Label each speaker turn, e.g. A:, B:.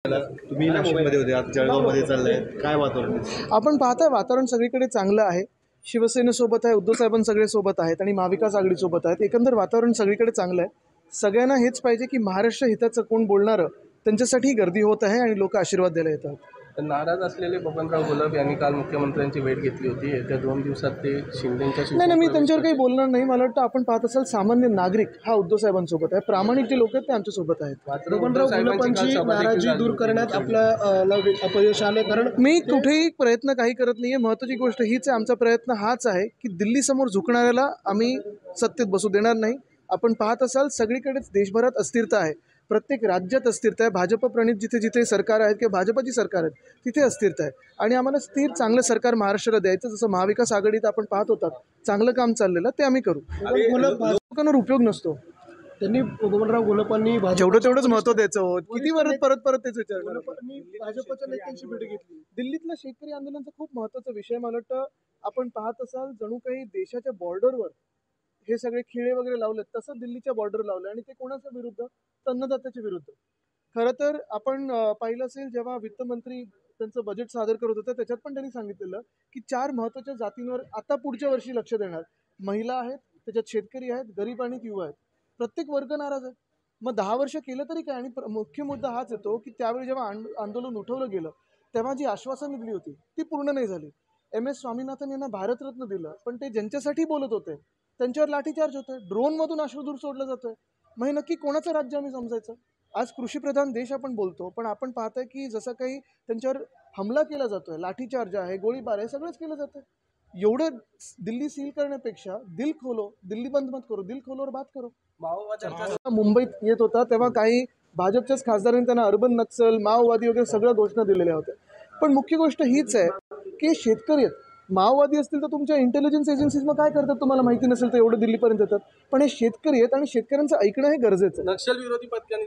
A: तुम्ही नाशिकमध्ये होते, आता जळगावमध्ये चाललंय, काय वातावरण?
B: आपण पाहताय वातावरण सगळीकडे चांगलं आहे. शिवसेनेसोबत आहे, उद्धव साहेबांनी सगळे सोबत आहेत आणि महाविकास आघाडीसोबत आहेत. एकंदर वातावरण सगळीकडे चांगलं आहे. सगळ्यांना हेच पाहिजे की महाराष्ट्र हिताचं कोण बोलणारं त्यांच्यासाठी गर्दी होत आहे आणि लोक आशीर्वाद द्यायला येतात.
C: नाराज असलेले बबनराव घोलप यांनी काल मुख्यमंत्र्यांची भेट घेतली होती. येत्या 2 दिवसात ते शिंदेच्या
B: नाही, मी त्यांच्यावर काही बोलणार नाही. मला वाटतं आपण पाहत असाल सामान्य नागरिक हा उद्धव साहेबांसोबत आहे. प्रामाणिक जे लोक आहेत ते आमच्यासोबत आहेत.
C: बबनराव घोलपांची नाराजी दूर करण्यात आपलं अपयश आलं, कारण
B: मी कुठेही प्रयत्न काही करत नाहीये. महत्त्वाची गोष्ट हीच आहे, आमचा प्रयत्न हाच आहे की दिल्लीसमोर झुकणाऱ्याला आम्ही सत्तेत बसू देणार नाही. आपण पाहत असाल सगळीकडेच देशभरात अस्थिरता आहे, प्रत्येक राज्यात अस्थिरता आहे. भाजप प्रणित जिथे जिथे सरकार आहेत किंवा भाजपची सरकार आहेत तिथे अस्थिरता आहे आणि आम्हाला स्थिर चांगलं सरकार महाराष्ट्राला द्यायचं. जसं महाविकास आघाडीत आपण पाहत होतात चांगलं काम चाललेलं ते आम्ही करू. लोकांवर उपयोग नसतो.
C: त्यांनी बबनराव घोलपांनी
B: जेवढं तेवढंच महत्व द्यायचं होत. किती परत तेच विचारणार.
C: भाजपच्या नेत्यांची भेट घेतली.
B: दिल्लीतला शेतकरी आंदोलनाचा खूप महत्त्वाचा विषय. मला वाटतं आपण पाहत असाल जणू काही देशाच्या बॉर्डरवर हे सगळे खिळे वगैरे लावलेत, तसं दिल्लीच्या बॉर्डर लावलं आणि ते कोणाच्या विरुद्ध? अन्नदात्याच्या विरुद्ध. खरं तर आपण पाहिलं असेल जेव्हा वित्तमंत्री त्यांचं बजेट सादर करत होतं त्याच्यात पण त्यांनी सांगितलेलं की 4 महत्त्वाच्या जातींवर आता पुढच्या वर्षी लक्ष देणार. महिला आहेत, त्याच्यात शेतकरी आहेत, गरीब आणि युवा आहेत. प्रत्येक वर्ग नाराज आहे. मग 10 वर्ष केलं तरी काय? आणि मुख्य मुद्दा हाच येतो की त्यावेळी जेव्हा आंदोलन उठवलं गेलं तेव्हा जी आश्वासन दिली होती ती पूर्ण नाही झाली. MS स्वामीनाथन यांना भारतरत्न दिलं, पण ते ज्यांच्यासाठी बोलत होते त्यांच्यावर लाठीचार्ज होतोय, ड्रोनमधून अश्रुधूर सोडलं जातोय. मग हे नक्की कोणाचं राज्य आम्ही समजायचं? आज कृषीप्रधान देश आपण बोलतो, पण आपण पाहतोय की जसं काही त्यांच्यावर हमला केला जातोय, लाठीचार्ज आहे, गोळीबार आहे, सगळंच केलं जातं. एवढं दिल्ली सील करण्यापेक्षा दिल खोलो, दिल्ली बंद मत करो, दिल खोलोवर बात करो. मुंबईत येत होता तेव्हा काही भाजपच्याच खासदारांनी त्यांना अर्बन नक्सल, माओवादी वगैरे सगळ्या घोषणा दिलेल्या होत्या. पण मुख्य गोष्ट हीच आहे की शेतकरी आहेत. माओवादी असतील तर तुमच्या इंटेलिजन्स एजन्सीज मग काय करतात तुम्हाला माहिती नसेल तर एवढं दिल्लीपर्यंत येतात. पण हे शेतकरी आहेत आणि शेतकऱ्यांचं ऐकणं हे गरजेचं आहे.
C: नक्षल विरोधी पथकाने